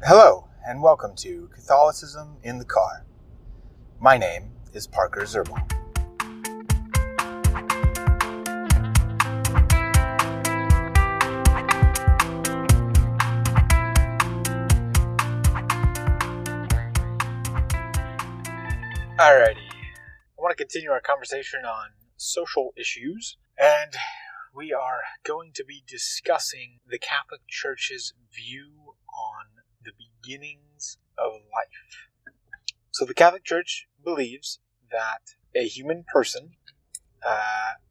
Hello, and welcome to Catholicism in the Car. My name is Parker Zerbal. Alrighty, I want to continue our conversation on social issues, and we are going to be discussing the Catholic Church's view on the beginnings of life. So the Catholic Church believes that a human person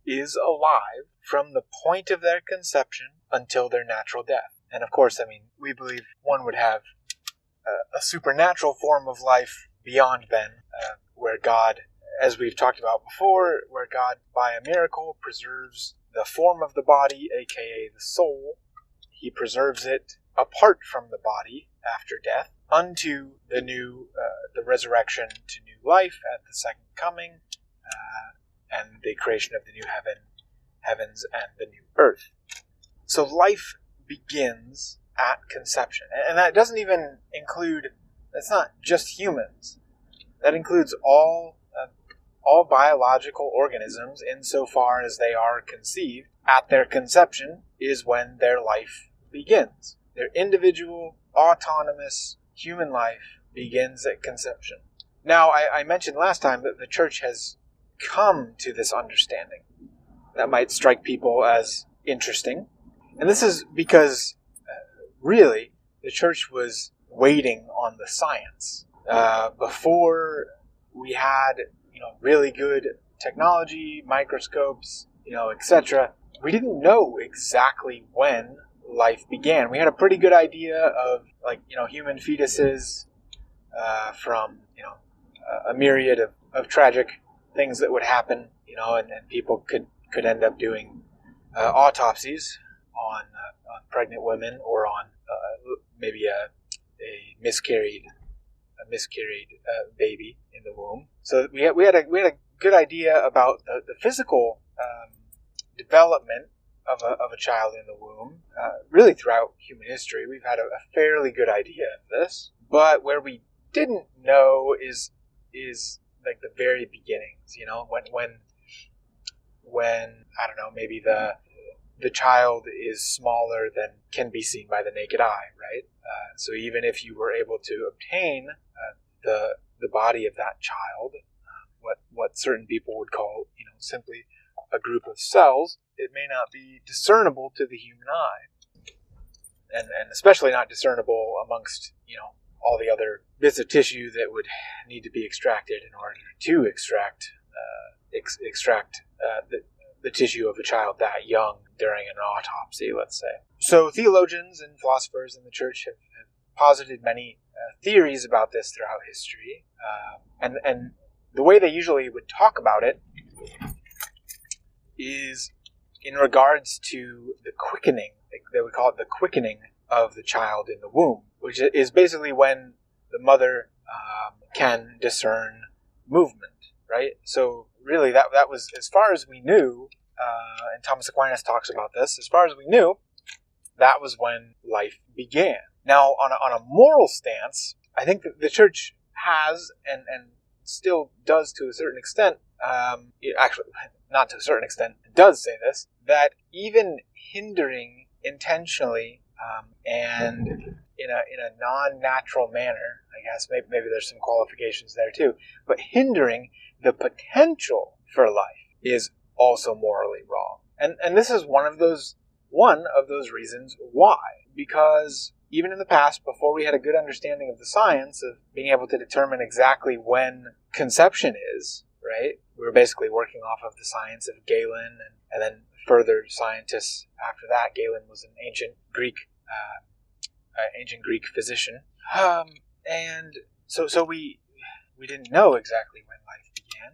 is alive from the point of their conception until their natural death. And of course, we believe one would have a supernatural form of life beyond then, where God, as we've talked about before, where God, by a miracle, preserves the form of the body, aka the soul. He preserves it apart from the body after death, unto the new, the resurrection to new life at the second coming, and the creation of the new heavens and the new earth. So life begins at conception, and that doesn't even include. That's not just humans. That includes all biological organisms, insofar as they are conceived. At their conception is when their life begins. Their individual, autonomous human life begins at conception. Now, I mentioned last time that the Church has come to this understanding. That might strike people as interesting. And this is because, really, the Church was waiting on the science. Before we had, really good technology, microscopes, etc., we didn't know exactly when life began. We had a pretty good idea of, human fetuses from, a myriad of tragic things that would happen, and people could end up doing autopsies on pregnant women, or on maybe a miscarried baby in the womb. So we had a good idea about the physical development of a child in the womb. Really, throughout human history, we've had a fairly good idea of this. But where we didn't know is like the very beginnings. When I don't know, maybe the child is smaller than can be seen by the naked eye, right? So even if you were able to obtain the body of that child, what certain people would call, simply a group of cells, it may not be discernible to the human eye, and especially not discernible amongst, all the other bits of tissue that would need to be extracted in order to extract the tissue of a child that young during an autopsy, let's say. So theologians and philosophers in the Church have posited many theories about this throughout history, and the way they usually would talk about it is in regards to the quickening. They would call it the quickening of the child in the womb, which is basically when the mother can discern movement, right? So really, that was, as far as we knew, and Thomas Aquinas talks about this, as far as we knew, that was when life began. Now, on a moral stance, I think that the Church has, and still does to a certain extent, actually, not to a certain extent, does say this, that even hindering intentionally and in a non-natural manner, I guess, maybe there's some qualifications there too, but hindering the potential for life is also morally wrong. And this is one of those reasons why. Because even in the past, before we had a good understanding of the science of being able to determine exactly when conception is, right? We were basically working off of the science of Galen, and then further scientists after that. Galen was an ancient Greek physician, and so we didn't know exactly when life began,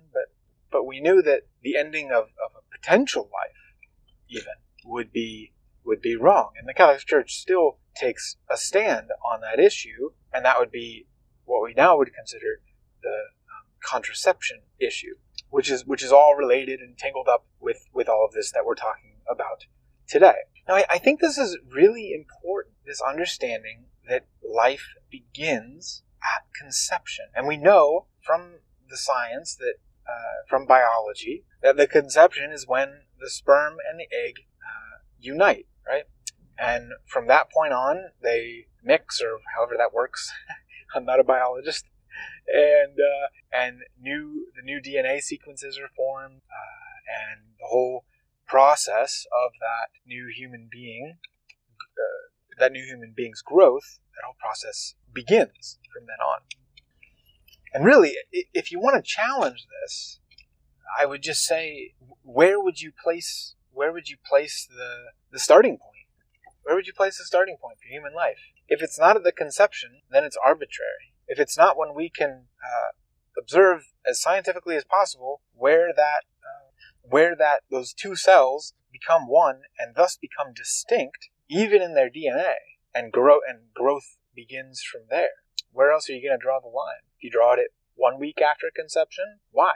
but we knew that the ending of a potential life even would be wrong. And the Catholic Church still takes a stand on that issue, and that would be what we now would consider the contraception issue, which is all related and tangled up with all of this that we're talking about today. Now, I think this is really important, this understanding that life begins at conception. And we know from the science that, from biology, that the conception is when the sperm and the egg unite, right? And from that point on, they mix, or however that works. I'm not a biologist. And the new DNA sequences are formed, and the whole process of that new human being's growth, that whole process begins from then on. And really, if you want to challenge this, I would just say, where would you place the starting point? Where would you place the starting point for human life? If it's not at the conception, then it's arbitrary. If it's not when we can observe as scientifically as possible where those two cells become one and thus become distinct, even in their DNA, and growth begins from there. Where else are you going to draw the line? If you draw it at 1 week after conception, why?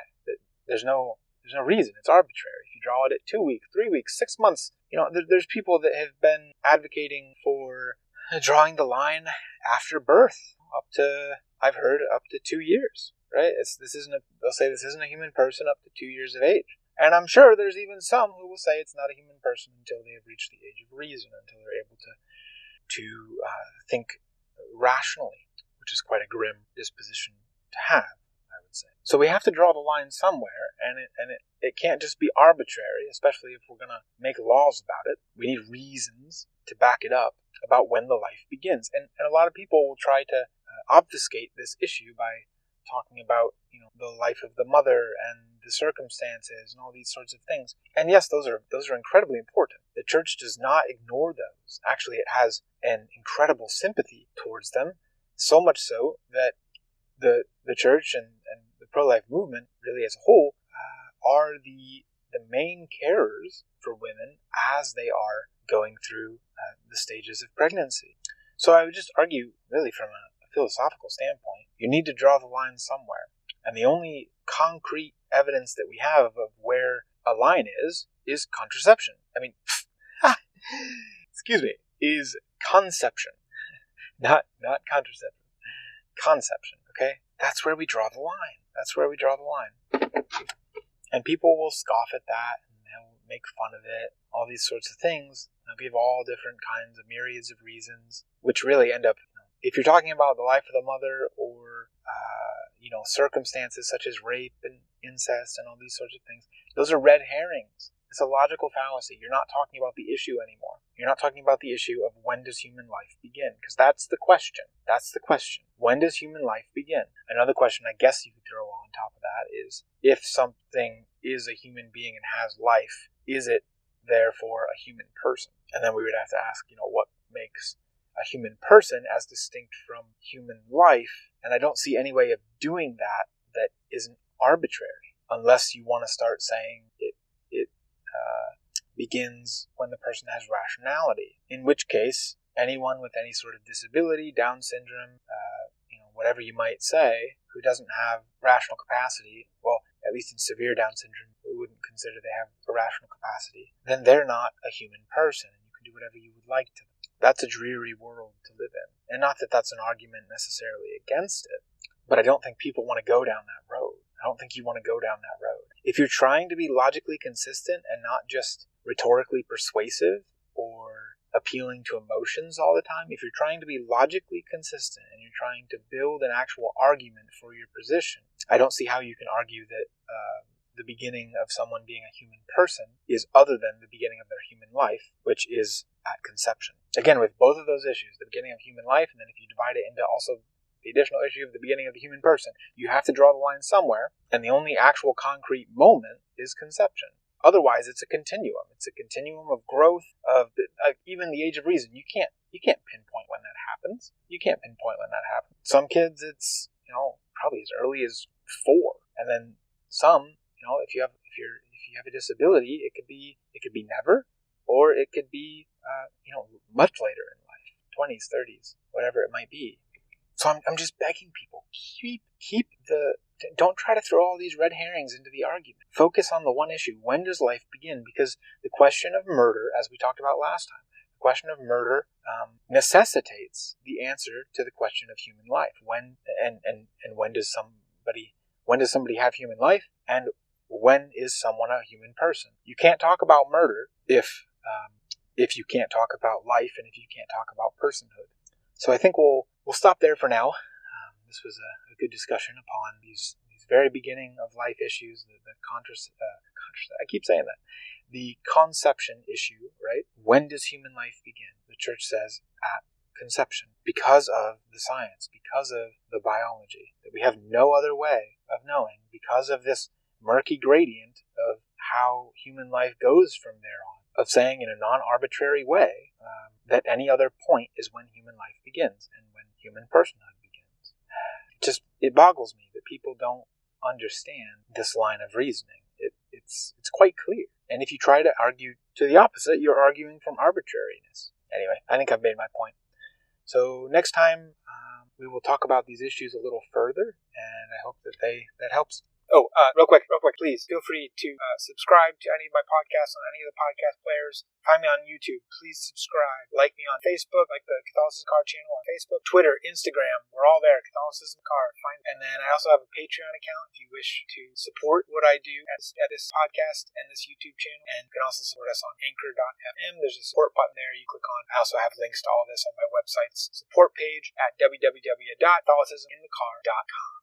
There's no reason. It's arbitrary. If you draw it at 2 weeks, 3 weeks, 6 months, there's people that have been advocating for drawing the line after birth, I've heard up to 2 years, right? They'll say this isn't a human person up to 2 years of age. And I'm sure there's even some who will say it's not a human person until they have reached the age of reason, until they're able to think rationally, which is quite a grim disposition to have, I would say. So we have to draw the line somewhere, and it can't just be arbitrary, especially if we're going to make laws about it. We need reasons to back it up about when the life begins. And a lot of people will try to obfuscate this issue by talking about, the life of the mother and the circumstances and all these sorts of things. And yes, those are incredibly important. The church does not ignore those. Actually, it has an incredible sympathy towards them, so much so that the church and the pro-life movement, really as a whole, are the main carers for women as they are going through the stages of pregnancy. So I would just argue, really from a philosophical standpoint, you need to draw the line somewhere. And the only concrete evidence that we have of where a line is contraception. Is conception. Not contraception. Conception, okay? That's where we draw the line. And people will scoff at that, and they'll make fun of it, all these sorts of things. They'll give all different kinds of myriads of reasons, which really end up, if you're talking about the life of the mother, or circumstances such as rape and incest and all these sorts of things, those are red herrings. It's a logical fallacy. You're not talking about the issue anymore. You're not talking about the issue of when does human life begin, because that's the question. When does human life begin? Another question I guess you could throw on top of that is, if something is a human being and has life, is it therefore a human person? And then we would have to ask, what makes a human person as distinct from human life? And I don't see any way of doing that isn't arbitrary, unless you want to start saying it begins when the person has rationality, in which case anyone with any sort of disability, Down syndrome, whatever you might say, who doesn't have rational capacity, well, at least in severe Down syndrome, we wouldn't consider they have a rational capacity, then they're not a human person, and you can do whatever you would like to them. That's a dreary world to live in. And not that that's an argument necessarily against it, but I don't think people want to go down that road. I don't think you want to go down that road. If you're trying to be logically consistent and not just rhetorically persuasive or appealing to emotions all the time, if you're trying to be logically consistent and you're trying to build an actual argument for your position, I don't see how you can argue that the beginning of someone being a human person is other than the beginning of their human life, which is at conception. Again, with both of those issues, the beginning of human life, and then if you divide it into also the additional issue of the beginning of the human person, you have to draw the line somewhere, and the only actual concrete moment is conception. Otherwise, it's a continuum. It's a continuum of growth, of even the age of reason. You can't pinpoint when that happens. Some kids, it's probably as early as 4, and then some, if you have a disability, it could be never, or it could be much later in life, 20s, 30s, whatever it might be. So I'm just begging people, don't try to throw all these red herrings into the argument. Focus on the one issue. When does life begin? Because the question of murder, as we talked about last time, the question of murder necessitates the answer to the question of human life. When does somebody have human life, and when is someone a human person? You can't talk about murder if you can't talk about life, and if you can't talk about personhood. So I think we'll stop there for now. This was a good discussion upon these very beginning of life issues, I keep saying that. The conception issue, right? When does human life begin? The church says at conception, because of the science, because of the biology, that we have no other way of knowing, because of this murky gradient of how human life goes from there on, of saying in a non-arbitrary way that any other point is when human life begins and when human personhood begins. It boggles me that people don't understand this line of reasoning. It's quite clear. And if you try to argue to the opposite, you're arguing from arbitrariness. Anyway, I think I've made my point. So next time we will talk about these issues a little further, and I hope that helps. Oh, real quick, please feel free to subscribe to any of my podcasts on any of the podcast players. Find me on YouTube. Please subscribe. Like me on Facebook, like the Catholicism Car channel on Facebook, Twitter, Instagram. We're all there, Catholicism Car. And then I also have a Patreon account if you wish to support what I do at this podcast and this YouTube channel. And you can also support us on Anchor.fm. There's a support button there you click on. I also have links to all this on my website's support page at www.catholicisminthecar.com.